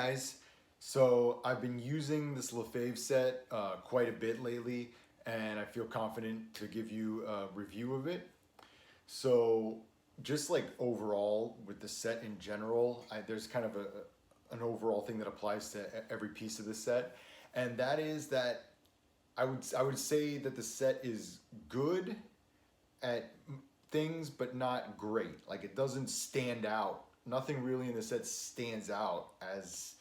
guys, so I've been using this Lefevre set quite a bit lately, and I feel confident to give you a review of it. So just like overall with the set in general, there's kind of an overall thing that applies to every piece of the set, and that is that I would say that the set is good at things, but not great. Like it doesn't stand out. Nothing really in the set stands out as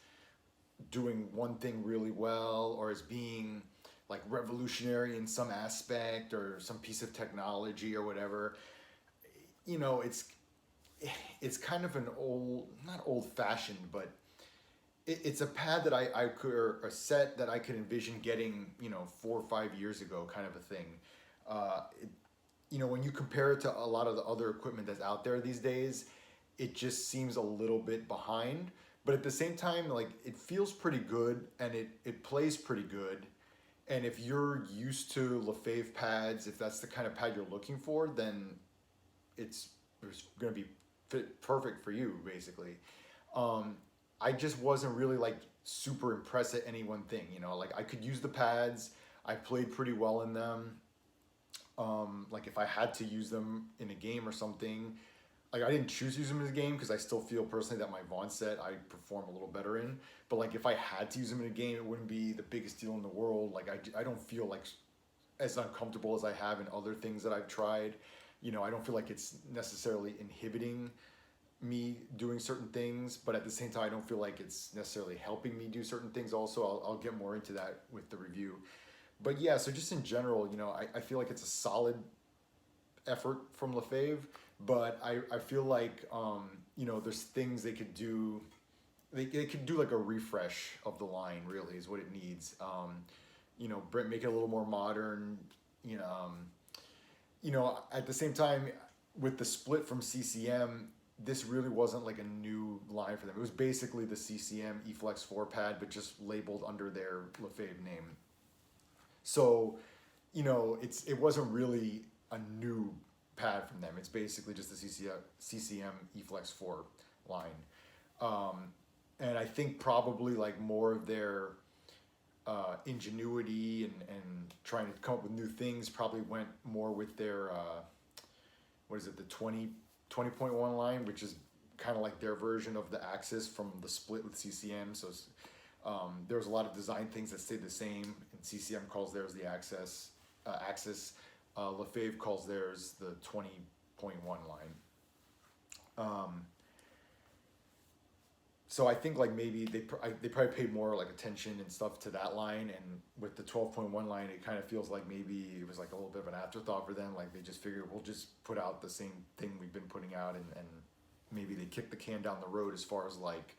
doing one thing really well or as being like revolutionary in some aspect or some piece of technology or whatever. You know, it's kind of an old, not old fashioned, but it's a pad that I could, or a set that I could envision getting, 4 or 5 years ago, kind of a thing. It, when you compare it to a lot of the other equipment that's out there these days, it just seems a little bit behind. But at the same time, like it feels pretty good and it plays pretty good. And if you're used to Lefevre pads, if that's the kind of pad you're looking for, then it's going to be perfect for you, basically. I just wasn't really like super impressed at any one thing. Like I could use the pads. I played pretty well in them. Like if I had to use them in a game or something, like I didn't choose to use them in a game because I still feel personally that my Vaughn set I perform a little better in. But like if I had to use them in a game, it wouldn't be the biggest deal in the world. Like I don't feel like as uncomfortable as I have in other things that I've tried. I don't feel like it's necessarily inhibiting me doing certain things, but at the same time, I don't feel like it's necessarily helping me do certain things also. I'll get more into that with the review. But yeah, so just in general, I feel like it's a solid effort from Lefevre, but I feel like, there's things they could do. They could do like a refresh of the line, really, is what it needs. Make it a little more modern, you know, um, at the same time, with the split from CCM, this really wasn't like a new line for them. It was basically the CCM eFlex 4 pad, but just labeled under their Lefevre name. So, it wasn't really a new pad from them. It's basically just the CCM eFlex 4 line. And I think probably like more of their ingenuity and trying to come up with new things probably went more with their what is it, the 20.1 line, which is kind of like their version of the Axis from the split with CCM. So there's a lot of design things that stayed the same, and CCM calls theirs the Axis. Lefevre calls theirs the 20.1 line. So I think like maybe they probably paid more like attention and stuff to that line, and with the 12.1 line, it kind of feels like maybe it was like a little bit of an afterthought for them. Like they just figured we'll just put out the same thing we've been putting out, and maybe they kicked the can down the road as far as like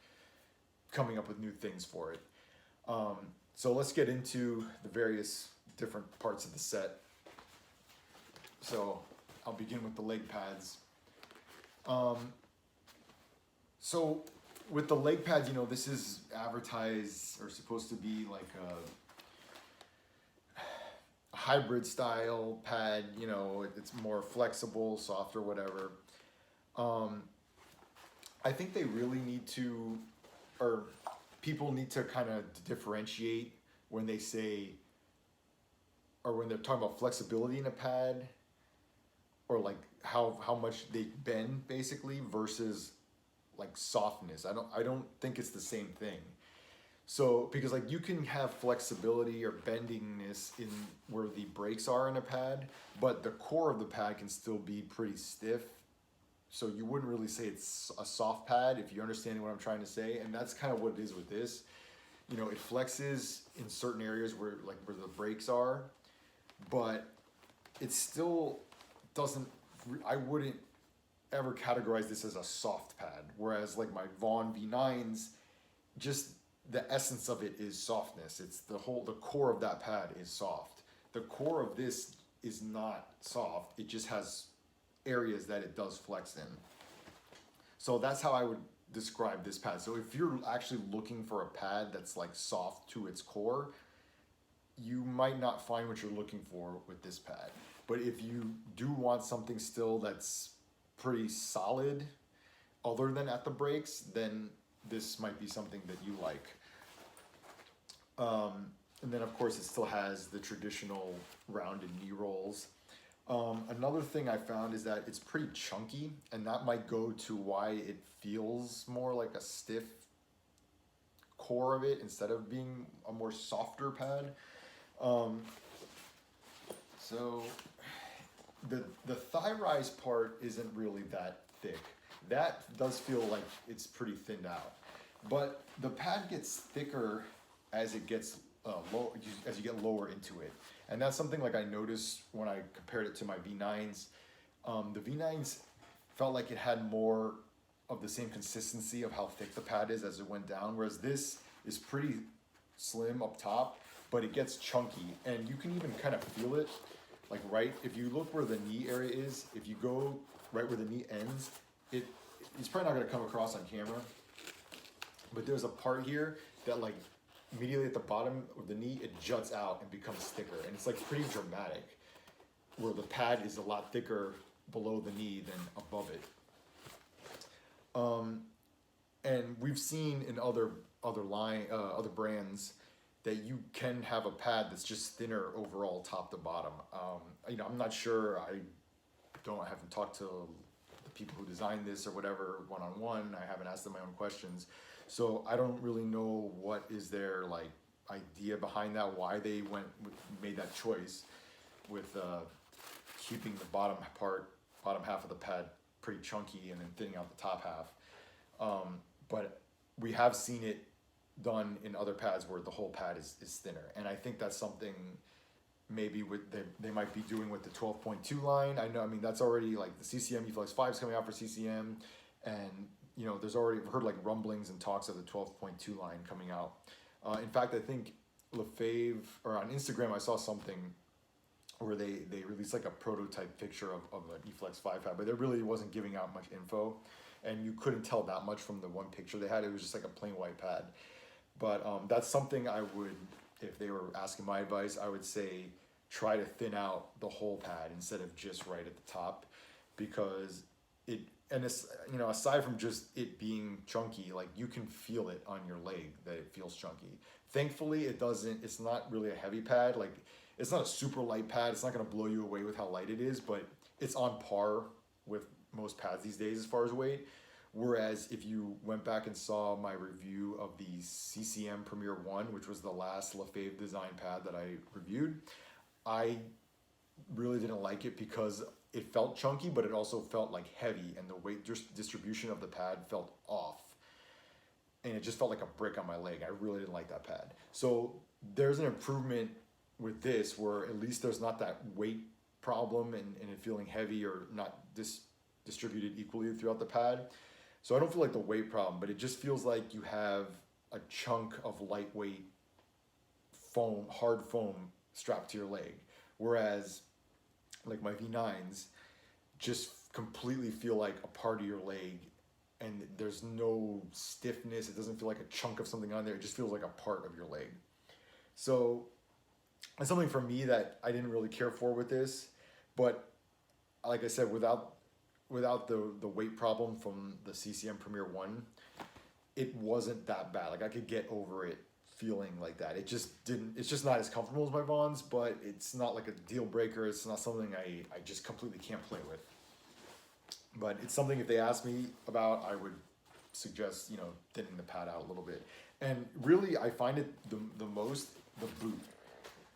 coming up with new things for it. So let's get into the various different parts of the set. So I'll begin with the leg pads. So with the leg pads, this is advertised or supposed to be like a hybrid style pad. It's more flexible, softer, whatever. I think they really need to, or people need to kind of differentiate when they say, or when they're talking about flexibility in a pad, or like how much they bend basically versus like softness. I don't think it's the same thing. So because like you can have flexibility or bendiness in where the brakes are in a pad, but the core of the pad can still be pretty stiff. So you wouldn't really say it's a soft pad if you understand what I'm trying to say. And that's kind of what it is with this. It flexes in certain areas where the brakes are, but it still doesn't, I wouldn't ever categorize this as a soft pad. Whereas like my Vaughn V9s, just the essence of it is softness. It's the core of that pad is soft. The core of this is not soft. It just has areas that it does flex in. So that's how I would describe this pad. So if you're actually looking for a pad that's like soft to its core, you might not find what you're looking for with this pad. But if you do want something still that's pretty solid other than at the brakes, then this might be something that you like. And then of course it still has the traditional rounded knee rolls. Another thing I found is that it's pretty chunky, and that might go to why it feels more like a stiff core of it instead of being a more softer pad. So the thigh rise part isn't really that thick. That does feel like it's pretty thinned out, but the pad gets thicker as it gets low, as you get lower into it, and that's something like I noticed when I compared it to my V9s. The V9s felt like it had more of the same consistency of how thick the pad is as it went down, whereas this is pretty slim up top, but it gets chunky, and you can even kind of feel it, like right, if you look where the knee area is, if you go right where the knee ends, it's probably not gonna come across on camera, but there's a part here that like immediately at the bottom of the knee, it juts out and becomes thicker, and it's like pretty dramatic, where the pad is a lot thicker below the knee than above it. And we've seen in other brands that you can have a pad that's just thinner overall, top to bottom. I'm not sure. I haven't talked to the people who designed this or whatever one-on-one. I haven't asked them my own questions, so I don't really know what is their like idea behind that. Why they made that choice with keeping the bottom half of the pad pretty chunky and then thinning out the top half. But we have seen it done in other pads where the whole pad is thinner, and I think that's something maybe they might be doing with the 12.2 line. I mean that's already like the CCM eFlex 5 is coming out for CCM, and there's already, I've heard like rumblings and talks of the 12.2 line coming out. In fact, I think Lefevre, or on Instagram I saw something where they released like a prototype picture of an eFlex 5 pad, but it really wasn't giving out much info, and you couldn't tell that much from the one picture they had. It was just like a plain white pad. But that's something I would, if they were asking my advice, I would say try to thin out the whole pad instead of just right at the top, because aside from just it being chunky, like you can feel it on your leg that it feels chunky. Thankfully, it's not really a heavy pad. Like it's not a super light pad. It's not gonna blow you away with how light it is, but it's on par with most pads these days as far as weight. Whereas if you went back and saw my review of the CCM Premier 1, which was the last Lefevre design pad that I reviewed, I really didn't like it because it felt chunky, but it also felt like heavy, and the weight distribution of the pad felt off. And it just felt like a brick on my leg. I really didn't like that pad. So there's an improvement with this where at least there's not that weight problem and it feeling heavy or not distributed equally throughout the pad. So I don't feel like the weight problem, but it just feels like you have a chunk of lightweight foam, hard foam strapped to your leg. Whereas like my V9s just completely feel like a part of your leg, and there's no stiffness. It doesn't feel like a chunk of something on there. It just feels like a part of your leg. So it's something for me that I didn't really care for with this, but like I said, without the weight problem from the CCM Premier 1, it wasn't that bad. Like I could get over it feeling like that. It's just not as comfortable as my Vons, but it's not like a deal breaker. It's not something I just completely can't play with. But it's something, if they ask me about, I would suggest, thinning the pad out a little bit. And really, I find it the most, the boot.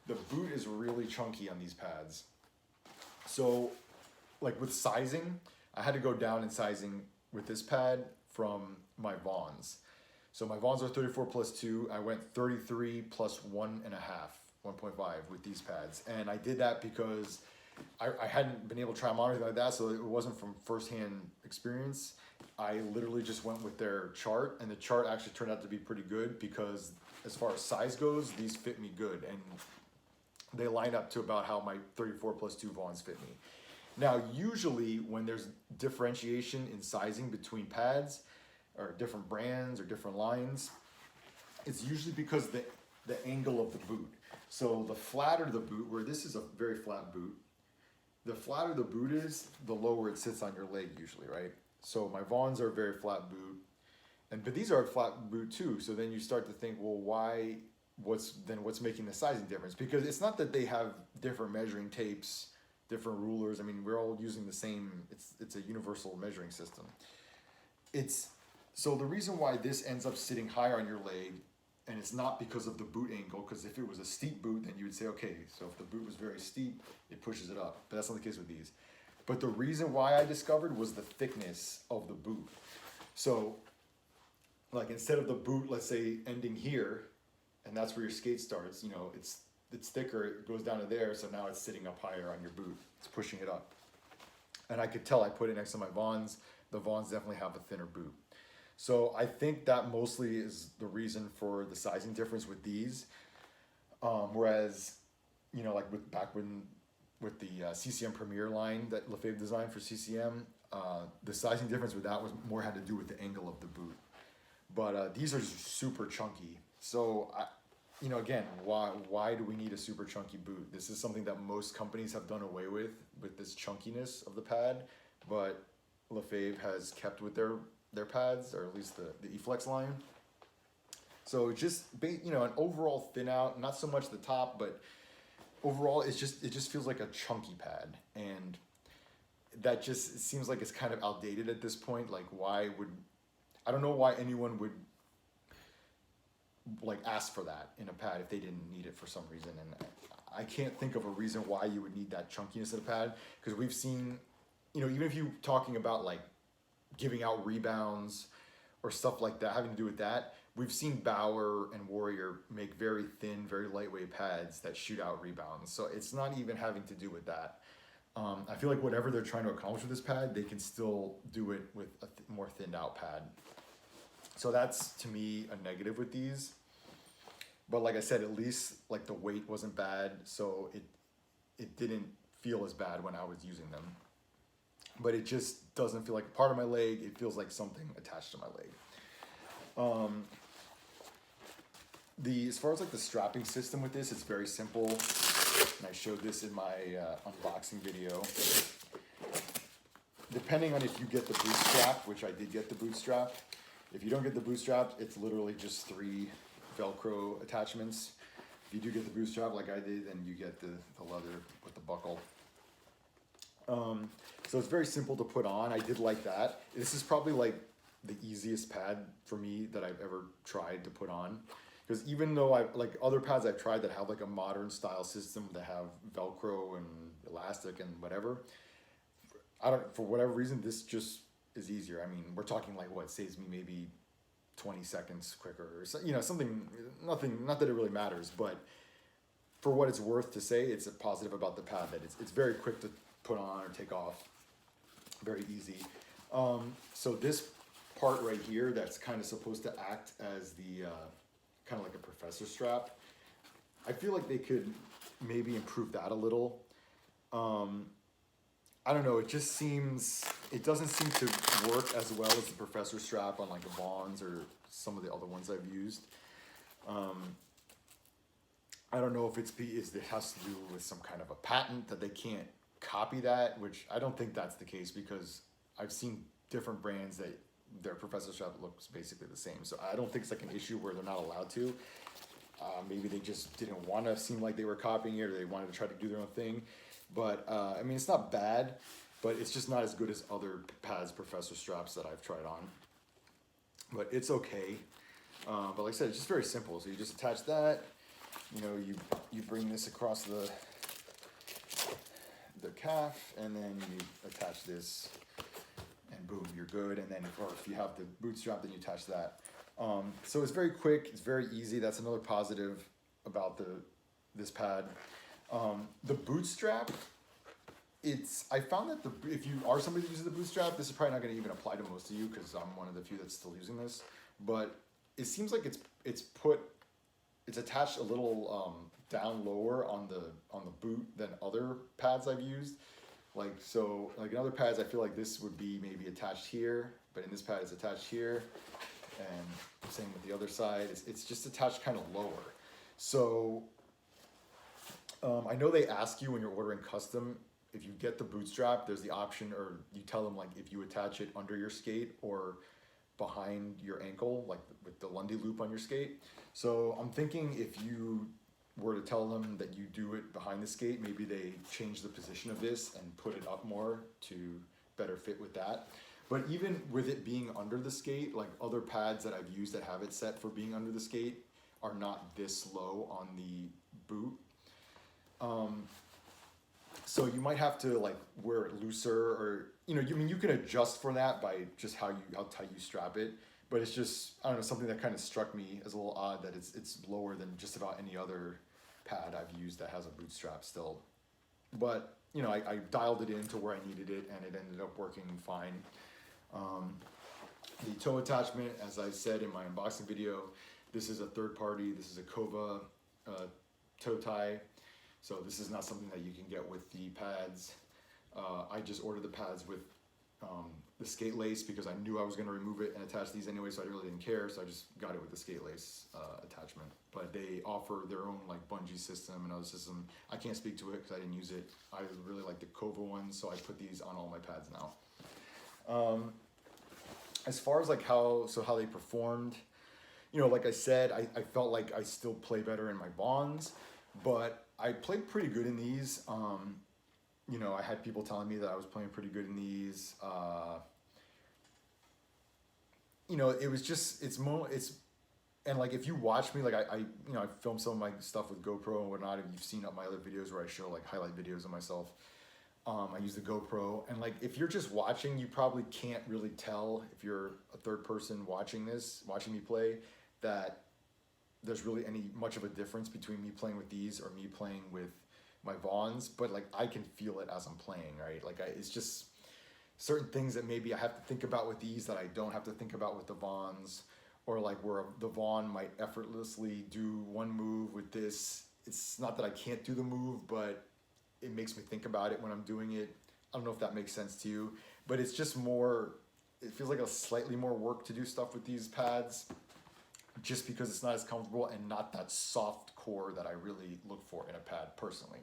The boot is really chunky on these pads. So like with sizing, I had to go down in sizing with this pad from my Vons. So my Vons are 34 plus 2. I went 33 plus 1.5, 1.5 with these pads. And I did that because I hadn't been able to try them on or anything like that, so it wasn't from firsthand experience. I literally just went with their chart, and the chart actually turned out to be pretty good because as far as size goes, these fit me good. And they line up to about how my 34 plus 2 Vons fit me. Now, usually when there's differentiation in sizing between pads or different brands or different lines, it's usually because the angle of the boot. So the flatter the boot, where this is a very flat boot, the flatter the boot is, the lower it sits on your leg usually, right? So my Vons are a very flat boot, but these are a flat boot too. So then you start to think, well, why? What's making the sizing difference? Because it's not that they have different measuring tapes, different rulers. I mean, we're all using the same. It's a universal measuring system. It's so the reason why this ends up sitting higher on your leg, and it's not because of the boot angle. Because if it was a steep boot, then you would say, okay, so if the boot was very steep, it pushes it up. But that's not the case with these. But the reason why I discovered was the thickness of the boot. So, like instead of the boot, let's say ending here, and that's where your skate starts. You know, it's thicker. It goes down to there. So now it's sitting up higher on your boot. It's pushing it up. And I could tell I put it next to my Vons. The Vons definitely have a thinner boot. So I think that mostly is the reason for the sizing difference with these. Whereas, you know, like with the CCM Premier line that Lefevre designed for CCM, the sizing difference with that was more had to do with the angle of the boot. But these are just super chunky. So, you know, again, why do we need a super chunky boot? This is something that most companies have done away with this chunkiness of the pad, but Lefevre has kept with their pads, or at least the E-Flex line. So just, you know, an overall thin out, not so much the top, but overall it just feels like a chunky pad. And that just, it seems like it's kind of outdated at this point. Like I don't know why anyone would like ask for that in a pad if they didn't need it for some reason. And I can't think of a reason why you would need that chunkiness in a pad, because we've seen, you know, even if you're talking about like giving out rebounds or stuff like that, having to do with that, we've seen Bauer and Warrior make very thin, very lightweight pads that shoot out rebounds. So it's not even having to do with that. I feel like whatever they're trying to accomplish with this pad, they can still do it with a more thinned out pad. So that's, to me, a negative with these. But like I said, at least like the weight wasn't bad, so it didn't feel as bad when I was using them. But it just doesn't feel like a part of my leg. It feels like something attached to my leg. As far as like the strapping system with this, it's very simple. And I showed this in my unboxing video. Depending on if you get the bootstrap, which I did get the bootstrap. If you don't get the bootstrap, it's literally just 3 Velcro attachments. If you do get the bootstrap like I did, then you get the leather with the buckle. So it's very simple to put on. I did like that. This is probably like the easiest pad for me that I've ever tried to put on. Because even though like other pads I've tried that have like a modern style system that have Velcro and elastic and whatever, for whatever reason, this just is easier. I mean, we're talking like what saves me maybe 20 seconds quicker, or so, you know, nothing, not that it really matters, but for what it's worth to say, it's a positive about the pad that it's very quick to put on or take off, very easy. So this part right here, that's kind of supposed to act as the kind of like a professor strap. I feel like they could maybe improve that a little. I don't know, it doesn't seem to work as well as the professor strap on like the Vons or some of the other ones I've used. I don't know if it has to do with some kind of a patent that they can't copy that, which I don't think that's the case, because I've seen different brands that their professor strap looks basically the same. So I don't think it's like an issue where they're not allowed to. Maybe they just didn't want to seem like they were copying it, or they wanted to try to do their own thing. But I mean, it's not bad, but it's just not as good as other pads professor straps that I've tried on. But it's okay. But like I said, it's just very simple. So you just attach that. You know, you bring this across the calf, and then you attach this, and boom, you're good. And then if you have the bootstrap, then you attach that. So it's very quick. It's very easy. That's another positive about this pad. The bootstrap, I found that if you are somebody who uses the bootstrap, this is probably not going to even apply to most of you, because I'm one of the few that's still using this. But it seems like it's attached a little down lower on the boot than other pads I've used. Like in other pads, I feel like this would be maybe attached here, but in this pad it's attached here, and same with the other side. It's just attached kind of lower. So I know they ask you when you're ordering custom, if you get the bootstrap, there's the option, or you tell them like if you attach it under your skate or behind your ankle, like with the Lundy loop on your skate. So I'm thinking if you were to tell them that you do it behind the skate, maybe they change the position of this and put it up more to better fit with that. But even with it being under the skate, like other pads that I've used that have it set for being under the skate are not this low on the boot. So you might have to like wear it looser, or you mean you can adjust for that by just how tight you strap it. But it's just, I don't know, something that kind of struck me as a little odd that it's lower than just about any other pad I've used that has a boot strap still. But I dialed it in to where I needed it, and it ended up working fine. The toe attachment, as I said in my unboxing video, this is a third party. This is a Kova toe tie. So this is not something that you can get with the pads. I just ordered the pads with the skate lace because I knew I was going to remove it and attach these anyway, so I really didn't care. So I just got it with the skate lace attachment. But they offer their own like bungee system and other system. I can't speak to it because I didn't use it. I really like the Kova ones, so I put these on all my pads now. As far as like how they performed, like I said, I felt like I still play better in my Bonds, but I played pretty good in these. I had people telling me that I was playing pretty good in these. It was just, and like if you watch me, like I filmed some of my stuff with GoPro and whatnot. If you've seen my other videos where I show like highlight videos of myself, I use the GoPro, and like if you're just watching, you probably can't really tell if you're a third person watching me play, that there's really much of a difference between me playing with these or me playing with my Vons. But like I can feel it as I'm playing, right? Like it's just certain things that maybe I have to think about with these that I don't have to think about with the Vons, or like where the Von might effortlessly do one move with this. It's not that I can't do the move, but it makes me think about it when I'm doing it. I don't know if that makes sense to you, but it's just more, it feels like a slightly more work to do stuff with these pads, just because it's not as comfortable and not that soft core that I really look for in a pad personally.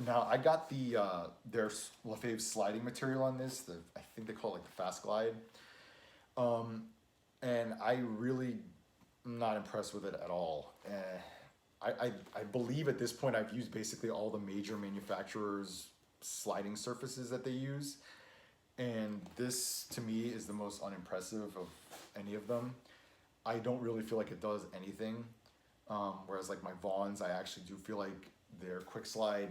Now I got their Lefevre sliding material on this. I think they call it like the Fast Glide. And I really am not impressed with it at all. I believe at this point I've used basically all the major manufacturers' sliding surfaces that they use, and this to me is the most unimpressive of any of them. I don't really feel like it does anything, whereas like my Vons, I actually do feel like their quick slide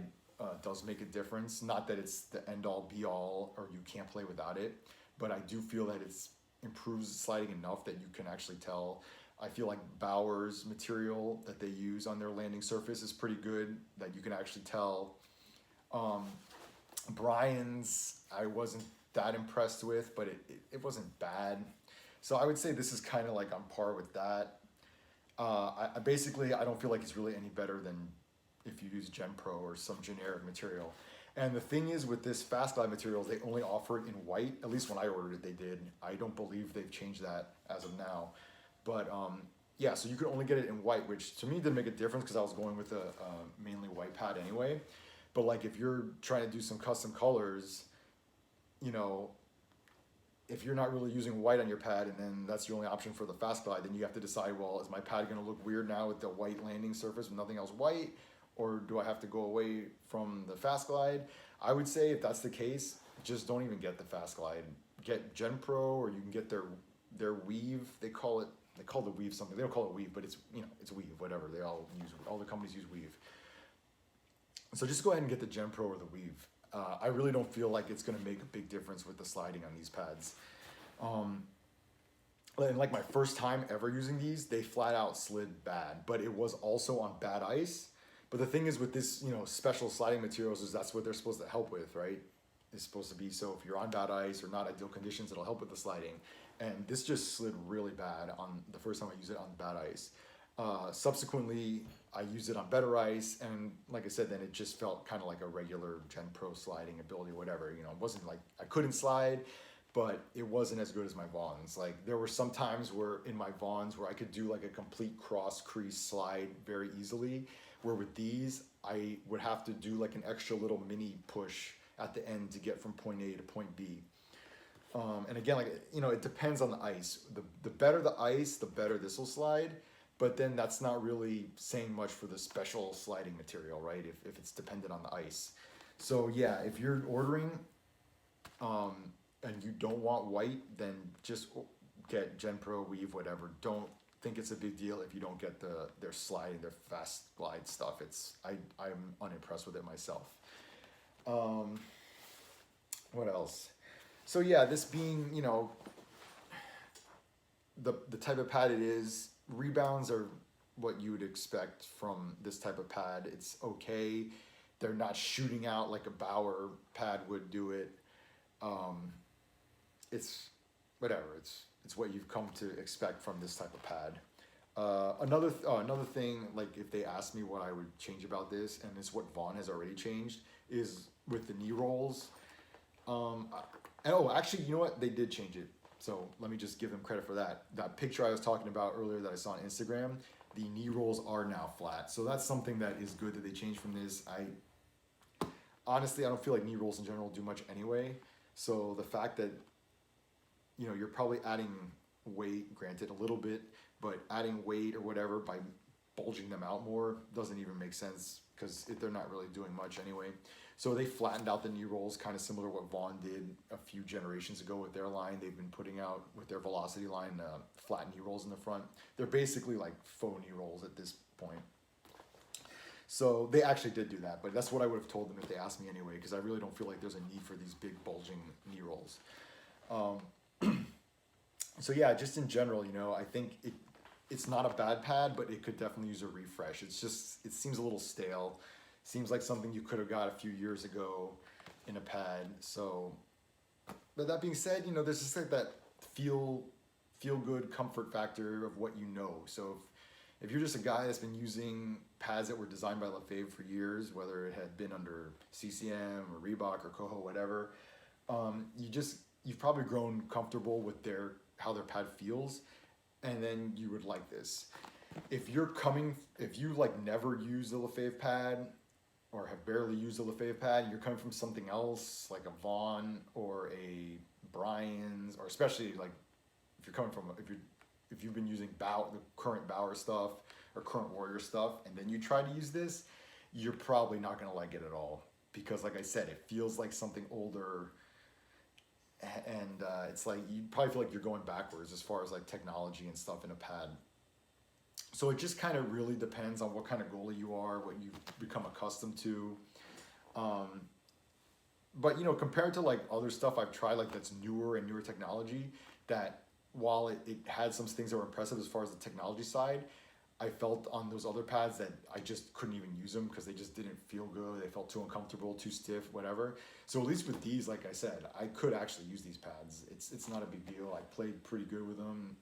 does make a difference. Not that it's the end all be all or you can't play without it, but I do feel that it's improves sliding enough that you can actually tell. I feel like Bauer's material that they use on their landing surface is pretty good, that you can actually tell. Brian's I wasn't that impressed with, but it wasn't bad. So I would say this is kind of like on par with that. I basically don't feel like it's really any better than if you use Gen Pro or some generic material. And the thing is with this Fast Glide materials, they only offer it in white. At least when I ordered it, they did. I don't believe they've changed that as of now. But yeah, so you could only get it in white, which to me didn't make a difference because I was going with a mainly white pad anyway. But like if you're trying to do some custom colors, if you're not really using white on your pad and then that's your only option for the Fast Glide, then you have to decide, well, is my pad going to look weird now with the white landing surface with nothing else white? Or do I have to go away from the Fast Glide? I would say if that's the case, just don't even get the Fast Glide. Get Gen Pro, or you can get their weave. They call the weave something. They don't call it weave, but it's it's weave, whatever. All the companies use weave. So just go ahead and get the Gen Pro or the weave. I really don't feel like it's going to make a big difference with the sliding on these pads. And like my first time ever using these, they flat out slid bad, but it was also on bad ice. But the thing is with this, special sliding materials is that's what they're supposed to help with, right? It's supposed to be so if you're on bad ice or not ideal conditions, it'll help with the sliding. And this just slid really bad on the first time I used it on bad ice. Subsequently, I used it on better ice, and like I said, then it just felt kind of like a regular Gen Pro sliding ability, whatever. It wasn't like I couldn't slide, but it wasn't as good as my Vons. Like there were some times where in my Vons where I could do like a complete cross crease slide very easily, where with these, I would have to do like an extra little mini push at the end to get from point A to point B. And again, like, it depends on the ice. The better the ice, the better this will slide. But then that's not really saying much for the special sliding material, right? If it's dependent on the ice. So yeah, if you're ordering and you don't want white, then just get Gen Pro, Weave, whatever. Don't think it's a big deal if you don't get their fast glide stuff. I'm unimpressed with it myself. What else? So yeah, this being, the type of pad it is, rebounds are what you would expect from this type of pad. It's okay. They're not shooting out like a Bauer pad would do it. It's whatever. It's what you've come to expect from this type of pad. Another thing, like if they asked me what I would change about this, and it's what Vaughn has already changed, is with the knee rolls. Actually, you know what? They did change it. So let me just give them credit for that. That picture I was talking about earlier that I saw on Instagram, the knee rolls are now flat. So that's something that is good that they changed from this. Honestly, I don't feel like knee rolls in general do much anyway. So the fact that, you're probably adding weight, granted a little bit, but adding weight or whatever by bulging them out more doesn't even make sense because they're not really doing much anyway. So they flattened out the knee rolls, kind of similar to what Vaughn did a few generations ago with their line. They've been putting out with their Velocity line flat knee rolls in the front. They're basically like faux knee rolls at this point. So they actually did do that, but that's what I would have told them if they asked me anyway, because I really don't feel like there's a need for these big bulging knee rolls. So yeah, just in general, I think it's not a bad pad, but it could definitely use a refresh. It seems a little stale. Seems like something you could have got a few years ago in a pad. So, but that being said, there's just like that feel good comfort factor of what you know. So if you're just a guy that's been using pads that were designed by Lefevre for years, whether it had been under CCM or Reebok or Coho, whatever, you've probably grown comfortable with how their pad feels, and then you would like this. If you like never used a Lefevre pad or have barely used a Lefevre pad, and you're coming from something else like a Vaughn or a Brian's, or especially like if you've been using the current Bauer stuff or current Warrior stuff, and then you try to use this, you're probably not gonna like it at all, because like I said, it feels like something older, and it's like you probably feel like you're going backwards as far as like technology and stuff in a pad. So it just kind of really depends on what kind of goalie you are, what you've become accustomed to. But compared to like other stuff I've tried, like that's newer technology, that while it had some things that were impressive as far as the technology side, I felt on those other pads that I just couldn't even use them because they just didn't feel good. They felt too uncomfortable, too stiff, whatever. So at least with these, like I said, I could actually use these pads. It's not a big deal. I played pretty good with them.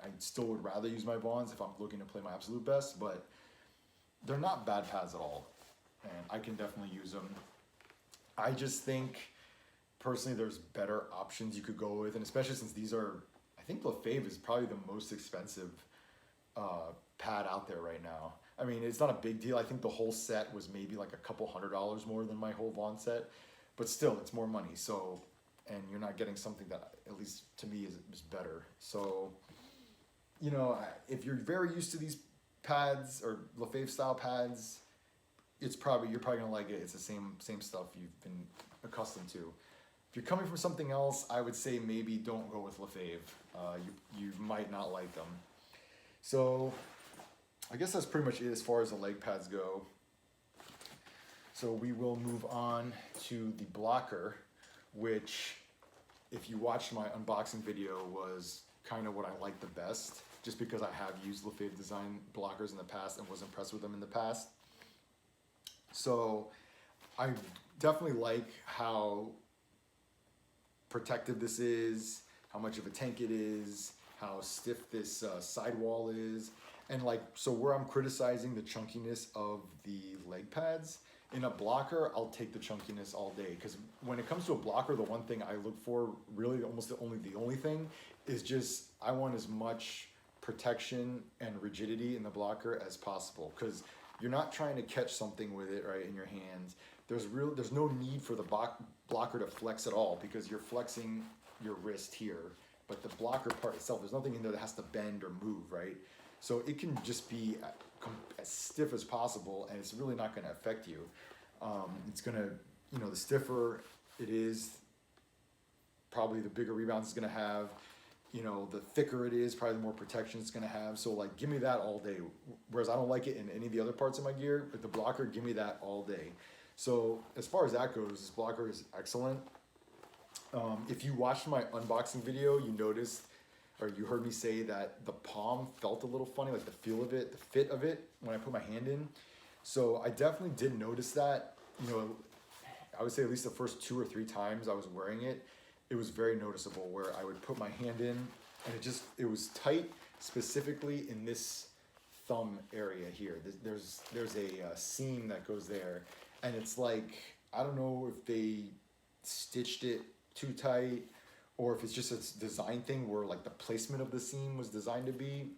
I still would rather use my Vaughns if I'm looking to play my absolute best, but they're not bad pads at all, and I can definitely use them. I just think, personally, there's better options you could go with, and especially since these are, I think Lefevre is probably the most expensive pad out there right now. I mean, it's not a big deal. I think the whole set was maybe like a couple $100 more than my whole Vaughn set, but still, it's more money. So, and you're not getting something that, at least to me, is better. So, if you're very used to these pads or Lefevre style pads, you're probably gonna like it. It's the same stuff you've been accustomed to. If you're coming from something else, I would say maybe don't go with Lefevre. You might not like them. So I guess that's pretty much it as far as the leg pads go. So we will move on to the blocker, which, if you watched my unboxing video, was kind of what I like the best, just because I have used Lefevre design blockers in the past and was impressed with them in the past. So I definitely like how protective this is, how much of a tank it is, how stiff this sidewall is, and so where I'm criticizing the chunkiness of the leg pads, in a blocker, I'll take the chunkiness all day, because when it comes to a blocker, the one thing I look for, really almost the only thing, is just I want as much protection and rigidity in the blocker as possible, because you're not trying to catch something with it right in your hands. There's no need for the blocker to flex at all, because you're flexing your wrist here, but the blocker part itself, there's nothing in there that has to bend or move, right? So it can just be as stiff as possible, and it's really not going to affect you. It's going to, you know, the stiffer it is, probably the bigger rebounds it's going to have. You know, the thicker it is, probably the more protection it's going to have. So like, give me that all day. Whereas I don't like it in any of the other parts of my gear, but the blocker, give me that all day. So as far as that goes, this blocker is excellent. If you watched my unboxing video, you noticed, or you heard me say that the palm felt a little funny, like the feel of it, the fit of it when I put my hand in. So I definitely did notice that. You know, I would say at least the first 2 or 3 times I was wearing it, it was very noticeable where I would put my hand in and it was tight, specifically in this thumb area here. There's a seam that goes there, and it's like, I don't know if they stitched it too tight or if it's just a design thing where like the placement of the seam was designed to be.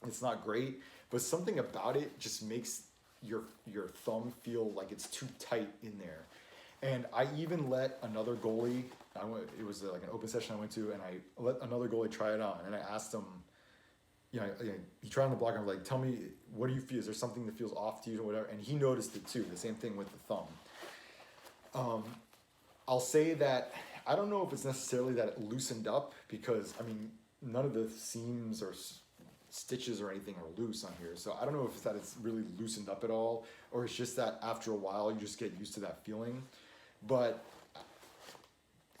It's not great, but something about it just makes your thumb feel like it's too tight in there. And I even let another goalie, it was like an open session I went to, and I let another goalie try it on, and I asked him, you know, he tried on the block, and I was like, tell me, what do you feel? Is there something that feels off to you or whatever? And he noticed it too, the same thing with the thumb. I'll say that, I don't know if it's necessarily that it loosened up, because, I mean, none of the seams or stitches or anything are loose on here. So I don't know if it's that it's really loosened up at all, or it's just that after a while you just get used to that feeling. But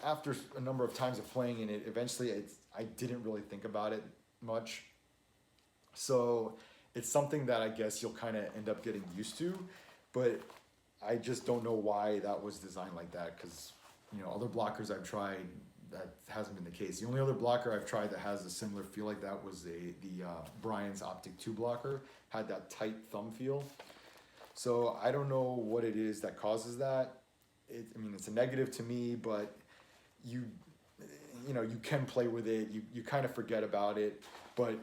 after a number of times of playing in it, eventually I didn't really think about it much. So it's something that I guess you'll kind of end up getting used to, but I just don't know why that was designed like that, because, you know, other blockers I've tried, that hasn't been the case. The only other blocker I've tried that has a similar feel like that was the Brian's Optic 2 blocker, had that tight thumb feel. So I don't know what it is that causes that. I mean, it's a negative to me, but you know, you can play with it. You kind of forget about it, but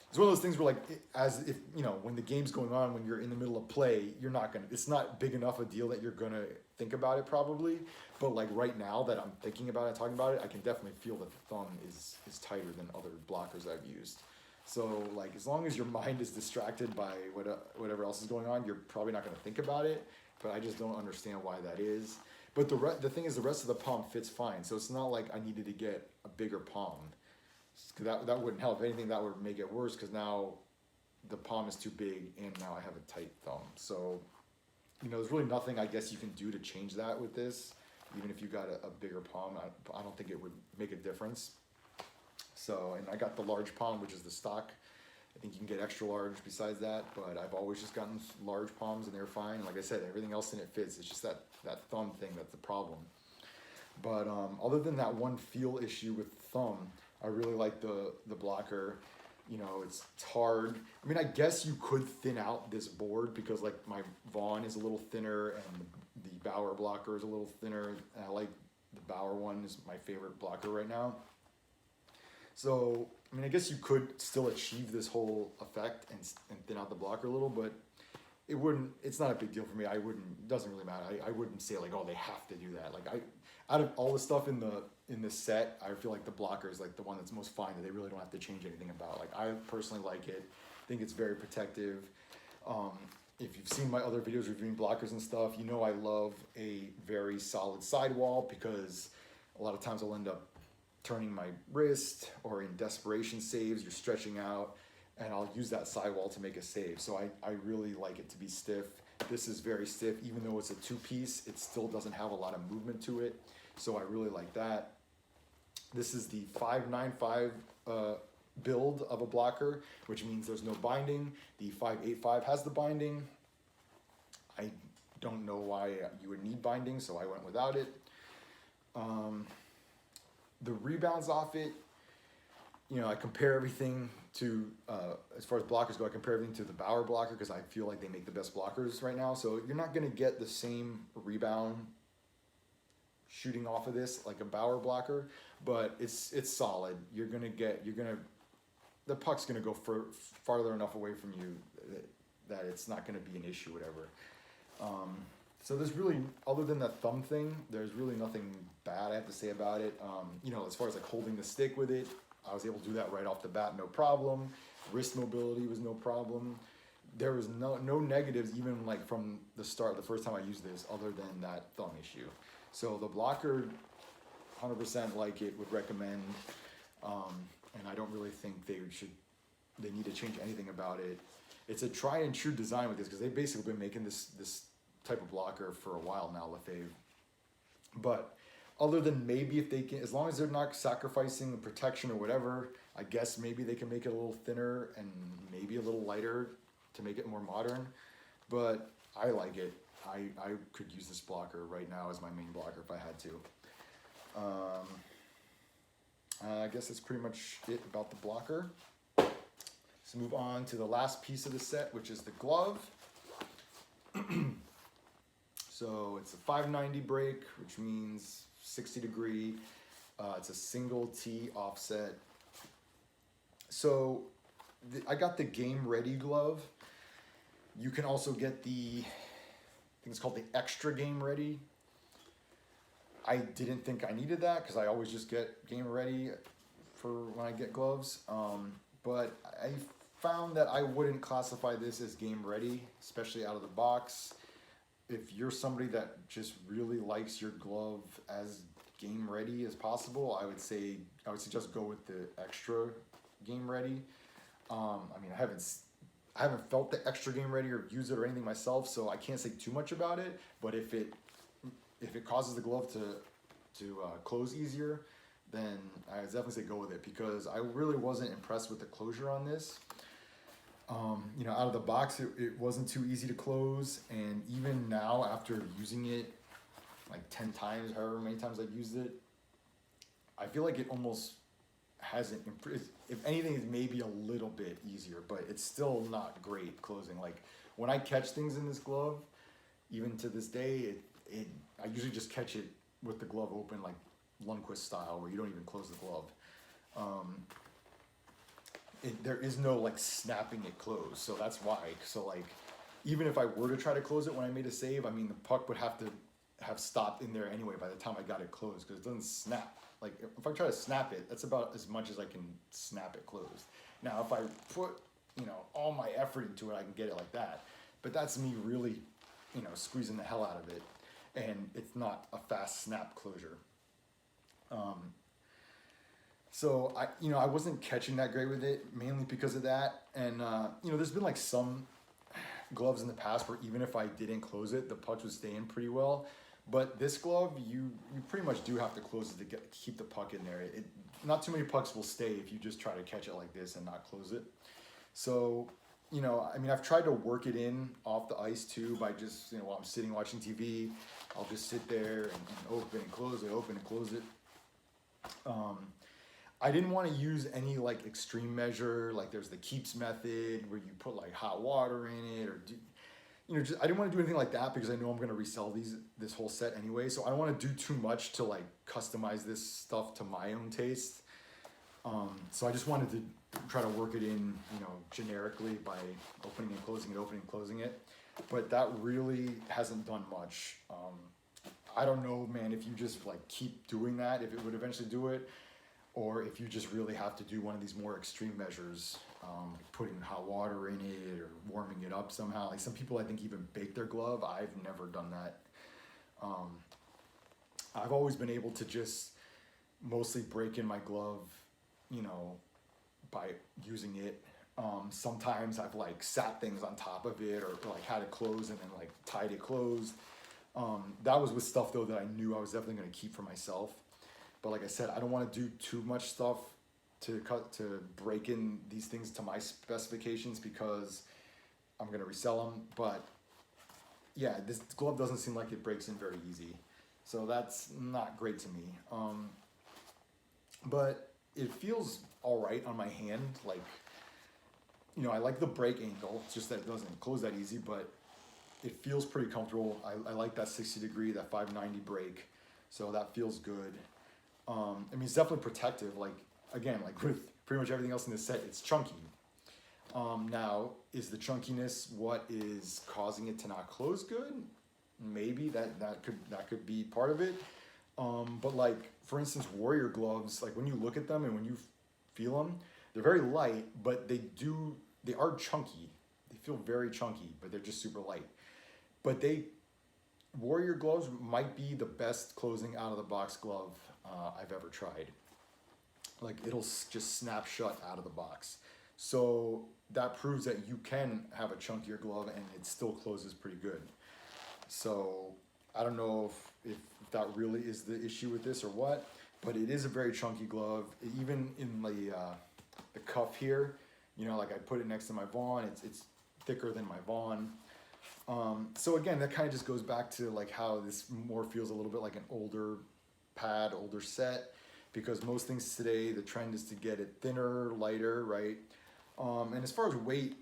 it's one of those things where, like, as if, you know, when the game's going on, when you're in the middle of play, it's not big enough a deal that you're gonna think about it probably. But like right now that I'm thinking about it, talking about it, I can definitely feel that the thumb is tighter than other blockers I've used. So like, as long as your mind is distracted by whatever else is going on, you're probably not gonna think about it. But I just don't understand why that is. But the thing is, the rest of the palm fits fine. So it's not like I needed to get a bigger palm. That wouldn't help. If anything, that would make it worse, because now the palm is too big and now I have a tight thumb. So, you know, there's really nothing I guess you can do to change that with this. Even if you got a bigger palm, I don't think it would make a difference. So, and I got the large palm, which is the stock. I think you can get extra large besides that, but I've always just gotten large palms and they're fine. Like I said, everything else in it fits. It's just that thumb thing that's the problem. But other than that one feel issue with the thumb, I really like the blocker. You know, it's hard. I mean, I guess you could thin out this board, because like my Vaughn is a little thinner and the Bauer blocker is a little thinner. And I like the Bauer one is my favorite blocker right now. So, I mean, I guess you could still achieve this whole effect and thin out the blocker a little, but it's not a big deal for me. It doesn't really matter. I wouldn't say like, oh, they have to do that. Like out of all the stuff in this set, I feel like the blocker is like the one that's most fine, that they really don't have to change anything about. Like, I personally like it. I think it's very protective. If you've seen my other videos reviewing blockers and stuff, you know I love a very solid sidewall, because a lot of times I'll end up turning my wrist, or in desperation saves, you're stretching out, and I'll use that sidewall to make a save. So I really like it to be stiff. This is very stiff. Even though it's a 2-piece, it still doesn't have a lot of movement to it. So I really like that. This is the 595 build of a blocker, which means there's no binding. The 585 has the binding. I don't know why you would need binding, so I went without it. The rebounds off it, you know, I compare everything to, as far as blockers go, I compare everything to the Bauer blocker, because I feel like they make the best blockers right now. So you're not going to get the same rebound shooting off of this like a Bauer blocker, but it's solid. The puck's going to go farther enough away from you that it's not going to be an issue, whatever. So there's really, other than that thumb thing, there's really nothing bad I have to say about it. You know, as far as like holding the stick with it, I was able to do that right off the bat, no problem. Wrist mobility was no problem. There was no negatives even like from the start, the first time I used this, other than that thumb issue. So the blocker, 100% like it, would recommend, and I don't really think they need to change anything about it. It's a tried and true design with this because they've basically been making this type of blocker for a while now, Lefevre. But other than maybe if they can, as long as they're not sacrificing protection or whatever, I guess maybe they can make it a little thinner and maybe a little lighter to make it more modern. But I like it. I could use this blocker right now as my main blocker if I had to. I guess that's pretty much it about the blocker. Let's move on to the last piece of the set, which is the glove. So it's a 590 break, which means 60 degree. It's a single T offset. So I got the Game Ready glove. You can also get the, I think it's called the Extra Game Ready. I didn't think I needed that because I always just get Game Ready for when I get gloves. But I found that I wouldn't classify this as Game Ready, especially out of the box. If you're somebody that just really likes your glove as game ready as possible, I would suggest go with the Extra Game Ready. I mean, I haven't felt the Extra Game Ready or used it or anything myself, so I can't say too much about it. But if it causes the glove to close easier, then I would definitely say go with it because I really wasn't impressed with the closure on this. You know, out of the box, it wasn't too easy to close, and even now after using it like 10 times, however many times I've used it, I feel like it almost hasn't improved. If anything, it's maybe a little bit easier, but it's still not great closing. Like when I catch things in this glove, even to this day, I usually just catch it with the glove open, like Lundquist style, where you don't even close the glove. There is no like snapping it closed, so that's why. So like, even if I were to try to close it when I made a save, I mean the puck would have to have stopped in there anyway by the time I got it closed because it doesn't snap. Like if I try to snap it, that's about as much as I can snap it closed. Now if I put, you know, all my effort into it, I can get it like that. But that's me really, you know, squeezing the hell out of it, and it's not a fast snap closure. So I wasn't catching that great with it, mainly because of that. And there's been like some gloves in the past where even if I didn't close it, the puck would stay in pretty well. But this glove, you pretty much do have to close it to keep the puck in there. Not too many pucks will stay if you just try to catch it like this and not close it. So, I mean, I've tried to work it in off the ice too by just, while I'm sitting watching TV, I'll just sit there and open and close it, open and close it. I didn't want to use any like extreme measure, like there's the keeps method where you put like hot water in it, or I didn't want to do anything like that because I know I'm going to resell this whole set anyway. So I don't want to do too much to like customize this stuff to my own taste. So I just wanted to try to work it in, generically by opening and closing it. But that really hasn't done much. I don't know, man, if you just like keep doing that, if it would eventually do it, or if you just really have to do one of these more extreme measures, like putting hot water in it or warming it up somehow. Like some people I think even bake their glove. I've never done that. I've always been able to just mostly break in my glove, by using it. Sometimes I've like sat things on top of it or like had it closed and then like tied it closed. That was with stuff though that I knew I was definitely going to keep for myself. But like I said, I don't want to do too much stuff to break in these things to my specifications because I'm going to resell them. But yeah, this glove doesn't seem like it breaks in very easy. So that's not great to me. But it feels all right on my hand. Like, I like the break angle. It's just that it doesn't close that easy, but it feels pretty comfortable. I like that 60 degree, that 590 break. So that feels good. I mean, it's definitely protective. Like, again, like with pretty much everything else in this set, it's chunky. Now, is the chunkiness what is causing it to not close good? maybe that could be part of it. But like for instance, warrior gloves, like when you look at them and when you feel them, they're very light, but they are chunky. They feel very chunky, but they're just super light. But warrior gloves might be the best closing out of the box glove I've ever tried. Like it'll just snap shut out of the box. So that proves that you can have a chunkier glove and it still closes pretty good. So I don't know if that really is the issue with this or what, but it is a very chunky glove. Even in the cuff here, you know, like I put it next to my Vaughn, it's thicker than my Vaughn. So again, that kind of just goes back to like how this more feels a little bit like an older pad, older set, because most things today, the trend is to get it thinner, lighter, right? And as far as weight,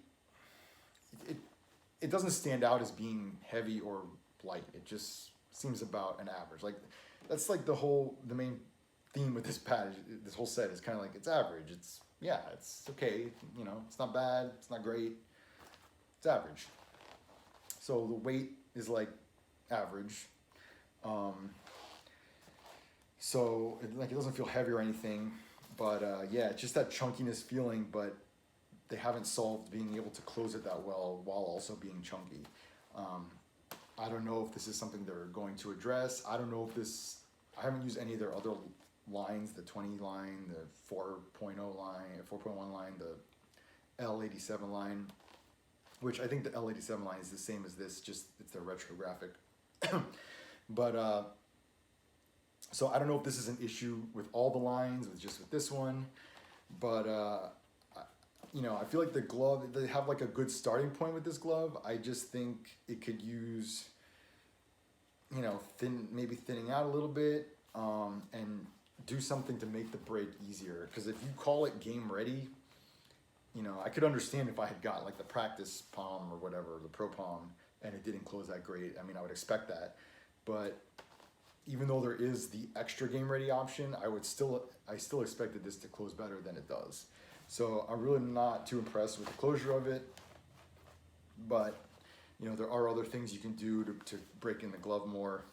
it doesn't stand out as being heavy or light. It just seems about an average. Like that's like the main theme with this pad, this whole set is kind of like it's average. It's okay. You know, it's not bad. It's not great. It's average. So the weight is like average. So it doesn't feel heavy or anything, but yeah, it's just that chunkiness feeling, but they haven't solved being able to close it that well while also being chunky. I don't know if this is something they're going to address. I don't know if I haven't used any of their other lines, the 20 line, the 4.0 line, 4.1 line, the L87 line, which I think the L87 line is the same as this, just it's their retro graphic. But so I don't know if this is an issue with all the lines, with this one, but you know, I feel like the glove, they have like a good starting point with this glove. I just think it could use, you know, maybe thinning out a little bit, and do something to make the break easier. Because if you call it game ready, you know, I could understand if I had got like the practice palm or whatever, the pro palm, and it didn't close that great. I mean, I would expect that. But even though there is the extra game ready option, I still expected this to close better than it does. So I'm really not too impressed with the closure of it, but you know, there are other things you can do to break in the glove more.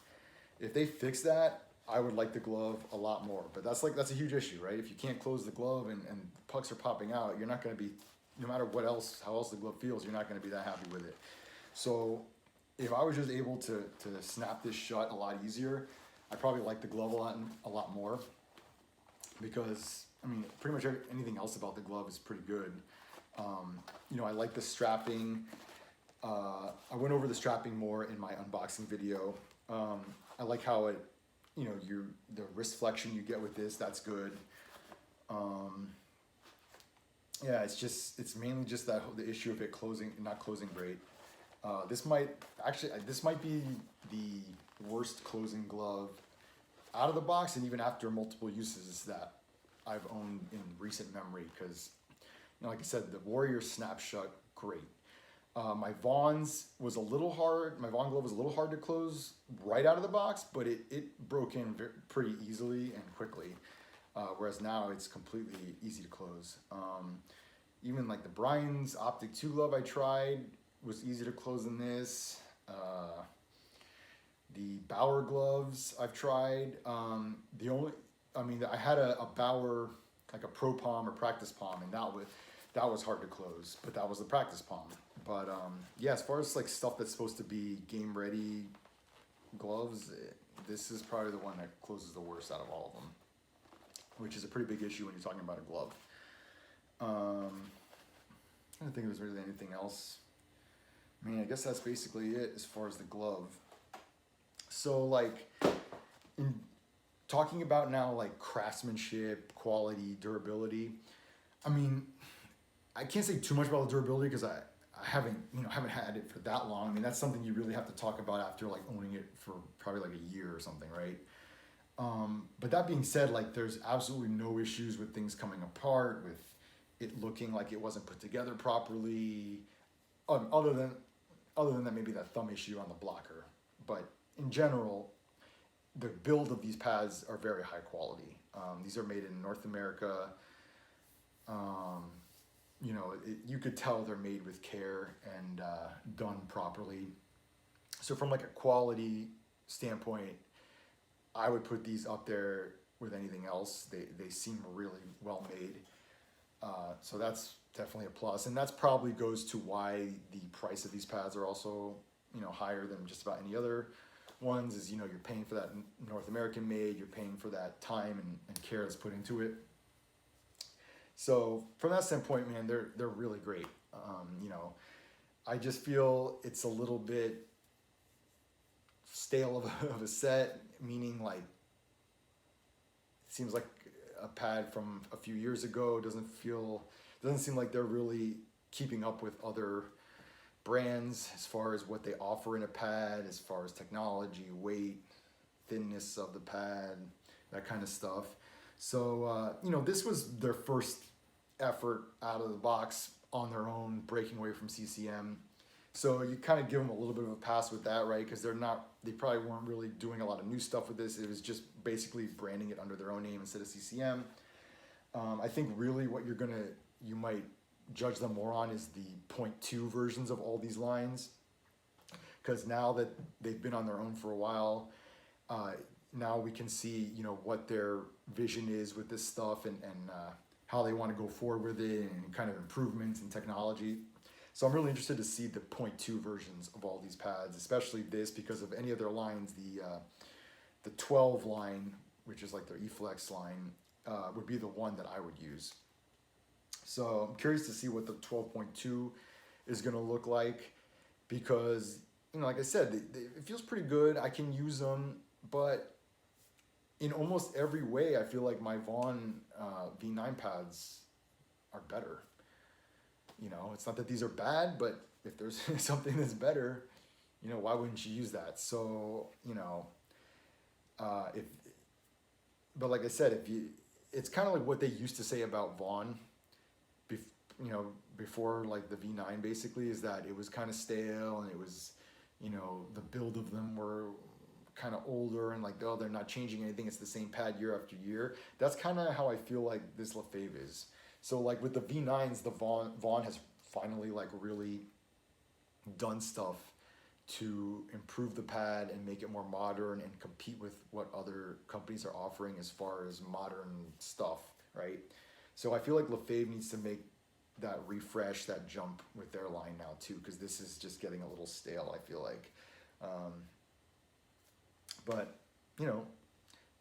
If they fix that, I would like the glove a lot more, but that's a huge issue, right? If you can't close the glove and pucks are popping out, you're not gonna be, no matter how else the glove feels, you're not gonna be that happy with it. So if I was just able to snap this shut a lot easier, I probably like the glove a lot more, because I mean, pretty much anything else about the glove is pretty good. You know, I like the strapping. I went over the strapping more in my unboxing video. I like how it, you know, the wrist flexion you get with this, that's good. Yeah, it's mainly just the issue of it not closing great. This might be the worst closing glove out of the box, and even after multiple uses that I've owned in recent memory, because, you know, like I said, the Warrior snap shut great. My Vaughn's was a little hard. My Vaughn glove was a little hard to close right out of the box, but it broke in pretty easily and quickly. Whereas now it's completely easy to close. Even like the Brian's Optic 2 glove I tried was easy to close than this. The Bauer gloves I've tried. I had a Bauer, like a pro palm or practice palm, and that was hard to close, but that was the practice palm. But yeah, as far as like stuff that's supposed to be game ready gloves, this is probably the one that closes the worst out of all of them, which is a pretty big issue when you're talking about a glove. I don't think there's really anything else. I mean, I guess that's basically it as far as the glove. So like, in talking about now like craftsmanship, quality, durability, I mean, I can't say too much about the durability because I haven't had it for that long. I mean, that's something you really have to talk about after like owning it for probably like a year or something, right? But that being said, like there's absolutely no issues with things coming apart, with it looking like it wasn't put together properly, other than that maybe that thumb issue on the blocker. But in general, the build of these pads are very high quality. These are made in North America. You know, you could tell they're made with care and done properly. So from like a quality standpoint, I would put these up there with anything else. They seem really well made. So that's definitely a plus, and that's probably goes to why the price of these pads are also, you know, higher than just about any other ones. Is, you know, you're paying for that North American made, you're paying for that time and care that's put into it. So from that standpoint, man, they're really great. You know, I just feel it's a little bit stale of a set, meaning like it seems like a pad from a few years ago. Doesn't seem like they're really keeping up with other brands as far as what they offer in a pad, as far as technology, weight, thinness of the pad, that kind of stuff. So you know, this was their first effort out of the box on their own, breaking away from CCM. So you kind of give them a little bit of a pass with that, right? Because they probably weren't really doing a lot of new stuff with this. It was just basically branding it under their own name instead of CCM. I think really what you might judge them more on is the .2 versions of all these lines. Because now that they've been on their own for a while, now we can see, you know, what their vision is with this stuff, and how they want to go forward with it, and kind of improvements in technology. So I'm really interested to see the .2 versions of all these pads, especially this, because of any of their lines. The 12 line, which is like their eFlex line, would be the one that I would use. So I'm curious to see what the 12.2 is going to look like, because, you know, like I said, it feels pretty good. I can use them, but in almost every way, I feel like my Vaughn V9 pads are better. You know, it's not that these are bad, but if there's something that's better, you know, why wouldn't you use that? So, you know, but like I said, it's kind of like what they used to say about Vaughn, you know, before like the V9 basically, is that it was kind of stale, and it was, you know, the build of them were kind of older, and like, oh, they're not changing anything, it's the same pad year after year. That's kind of how I feel like this Lefevre is. So like with the V9s, the Vaughn has finally like really done stuff to improve the pad and make it more modern and compete with what other companies are offering as far as modern stuff, right? So I feel like Lefevre needs to make that refresh, that jump with their line now too, because this is just getting a little stale, I feel like. But, you know,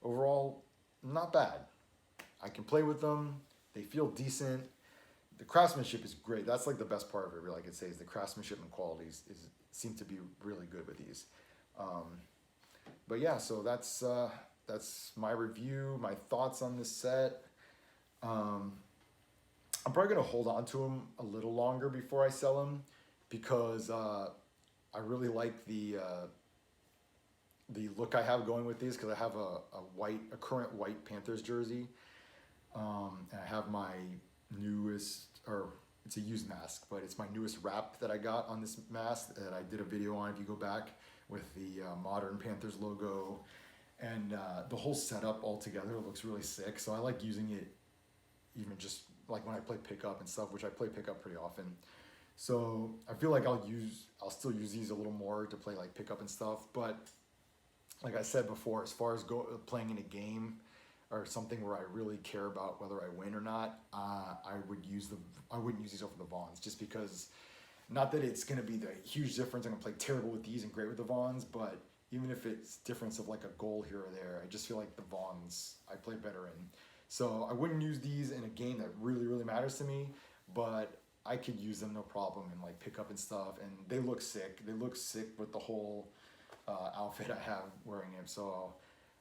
overall, not bad. I can play with them. They feel decent. The craftsmanship is great. That's like the best part of it, really, I could say, is the craftsmanship and qualities seem to be really good with these. But yeah, so that's my review, my thoughts on this set. I'm probably going to hold on to them a little longer before I sell them, because I really like the look I have going with these, because I have a current white Panthers jersey, and I have my newest, or it's a used mask, but it's my newest wrap that I got on this mask that I did a video on, if you go back, with the modern Panthers logo, and the whole setup all together looks really sick. So I like using it even just like when I play pickup and stuff, which I play pickup pretty often. So I feel like I'll still use these a little more to play like pickup and stuff. But like I said before, as far as playing in a game or something where I really care about whether I win or not, I wouldn't use these over the Vaughns, just because, not that it's going to be the huge difference. I'm going to play terrible with these and great with the Vaughns, but even if it's difference of like a goal here or there, I just feel like the Vaughns I play better in. So I wouldn't use these in a game that really, really matters to me, but I could use them no problem in like pickup and stuff, and they look sick. They look sick with the whole outfit I have wearing them. So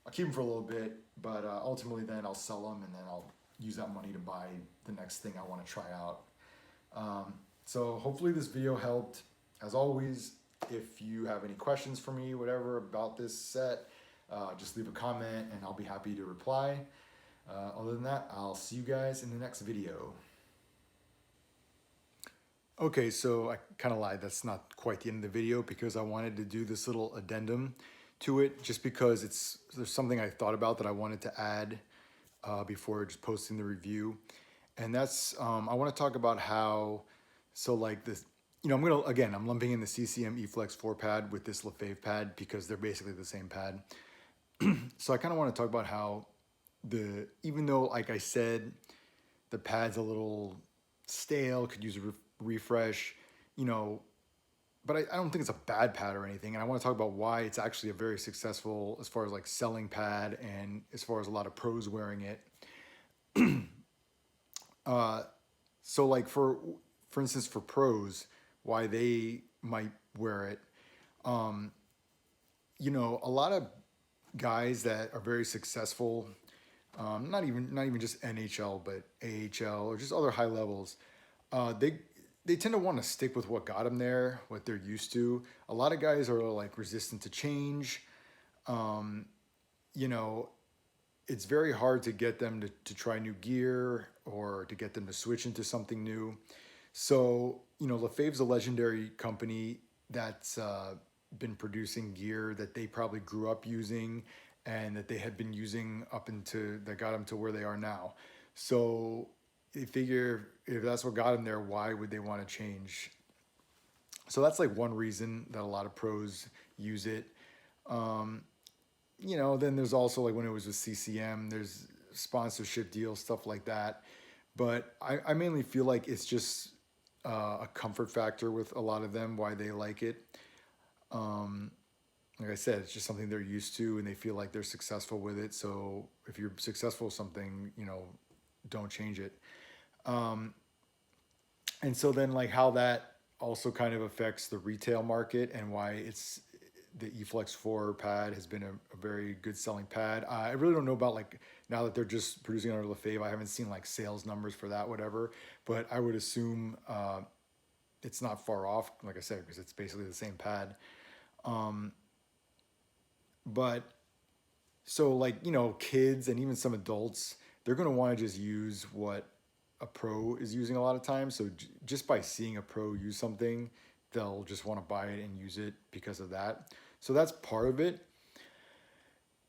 I'll keep them for a little bit, but ultimately then I'll sell them, and then I'll use that money to buy the next thing I want to try out. So hopefully this video helped. As always, if you have any questions for me, whatever, about this set, just leave a comment and I'll be happy to reply. Other than that, I'll see you guys in the next video. Okay, so I kind of lied. That's not quite the end of the video, because I wanted to do this little addendum to it, just because there's something I thought about that I wanted to add before just posting the review. And that's, I want to talk about how, so like this, I'm lumping in the CCM eFlex 4 pad with this Lefevre pad because they're basically the same pad. So I kind of want to talk about how even though, like I said, the pad's a little stale, could use a refresh, you know, but I don't think it's a bad pad or anything. And I want to talk about why it's actually a very successful as far as like selling pad and as far as a lot of pros wearing it. So like for instance, for pros, why they might wear it. A lot of guys that are very successful, not even just NHL, but AHL or just other high levels, they tend to want to stick with what got them there, what they're used to. A lot of guys are like resistant to change. Um, you know, it's very hard to get them to try new gear or to get them to switch into something new. So, Lefebvre's a legendary company that's been producing gear that they probably grew up using and that they had been using up into that got them to where they are now. So they figure if that's what got them there, why would they want to change? So that's like one reason that a lot of pros use it. Then there's also like when it was with CCM, there's sponsorship deals, stuff like that. But I mainly feel like it's just a comfort factor with a lot of them, why they like it. Like I said, it's just something they're used to and they feel like they're successful with it. So if you're successful with something, don't change it. And so then like how that also kind of affects the retail market and why it's the eFlex 4 pad has been a very good selling pad. I really don't know about like now that they're just producing under Lefebvre. I haven't seen like sales numbers for that, whatever. But I would assume it's not far off, like I said, because it's basically the same pad. But so like kids and even some adults, they're going to want to just use what a pro is using a lot of times. So just by seeing a pro use something, they'll just want to buy it and use it because of that. So that's part of it.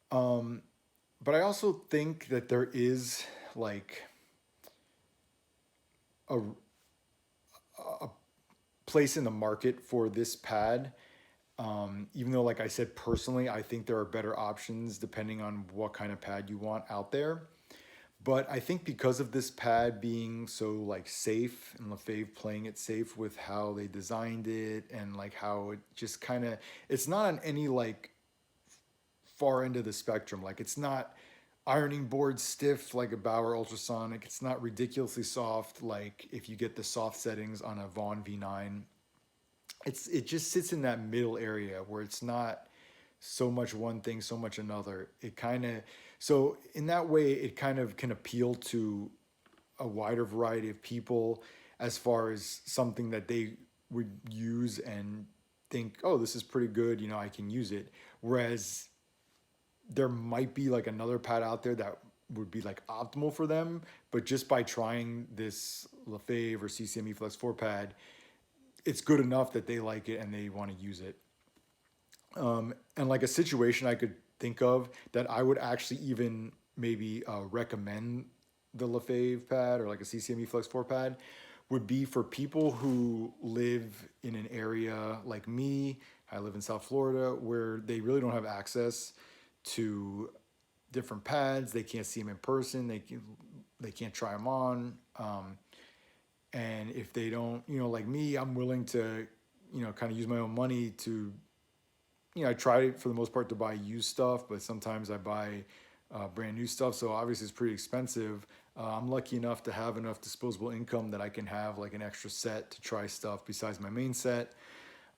But I also think that there is like a place in the market for this pad. Even though, like I said, personally, I think there are better options depending on what kind of pad you want out there. But I think because of this pad being so like safe and Lefebvre playing it safe with how they designed it and like how it just kind of, it's not on any like far end of the spectrum. Like it's not ironing board stiff like a Bauer Ultrasonic. It's not ridiculously soft like if you get the soft settings on a Vaughn V9. It just sits in that middle area where it's not so much one thing, so much another. It kind of, so in that way, it kind of can appeal to a wider variety of people as far as something that they would use and think, oh, this is pretty good, I can use it. Whereas there might be like another pad out there that would be like optimal for them, but just by trying this Lefebvre or CCM eFlex 4 pad, it's good enough that they like it and they want to use it. And like a situation I could think of that I would actually even maybe recommend the Lefebvre pad or like a CCM eFlex 4 pad would be for people who live in an area like me. I live in South Florida where they really don't have access to different pads. They can't see them in person. They can't try them on. And if they don't, like me, I'm willing to, kind of use my own money to, I try for the most part to buy used stuff, but sometimes I buy brand new stuff. So obviously it's pretty expensive. I'm lucky enough to have enough disposable income that I can have like an extra set to try stuff besides my main set.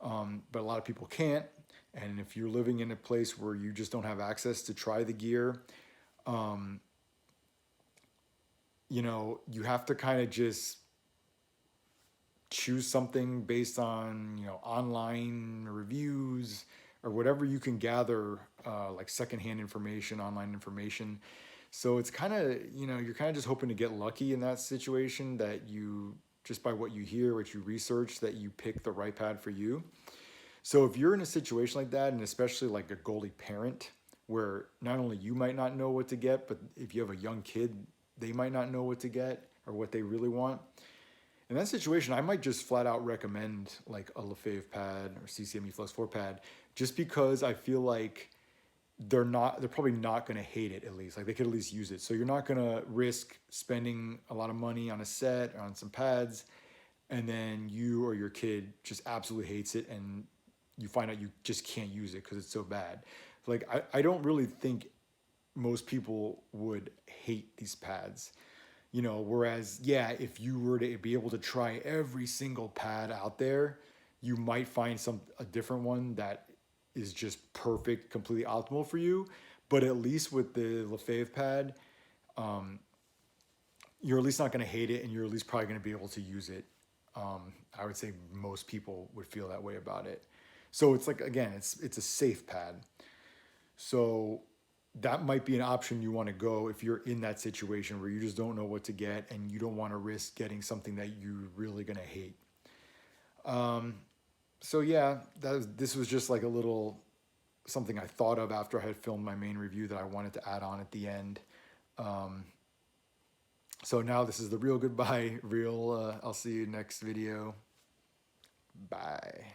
But a lot of people can't. And if you're living in a place where you just don't have access to try the gear, you have to kind of just choose something based on, online reviews or whatever you can gather, like secondhand information, online information. So it's kind of, you're kind of just hoping to get lucky in that situation that you, just by what you hear, what you research, that you pick the right pad for you. So if you're in a situation like that, and especially like a goalie parent, where not only you might not know what to get, but if you have a young kid, they might not know what to get or what they really want. in that situation, I might just flat out recommend like a Lefevre pad or CCME Flux 4 pad, just because I feel like they're probably not going to hate it, at least like they could at least use it. So you're not going to risk spending a lot of money on a set or on some pads, and then you or your kid just absolutely hates it, and you find out you just can't use it because it's so bad. Like I don't really think most people would hate these pads, you know, whereas yeah, if you were to be able to try every single pad out there, you might find a different one that is just perfect, completely optimal for you. But at least with the Lefevre pad, um, you're at least not going to hate it, and you're at least probably going to be able to use it. I would say most people would feel that way about it. So it's like, again, it's a safe pad. So that might be an option you want to go if you're in that situation where you just don't know what to get and you don't want to risk getting something that you're really going to hate. So yeah, this was just like a little something I thought of after I had filmed my main review that I wanted to add on at the end. So now this is the real goodbye. I'll see you next video. Bye.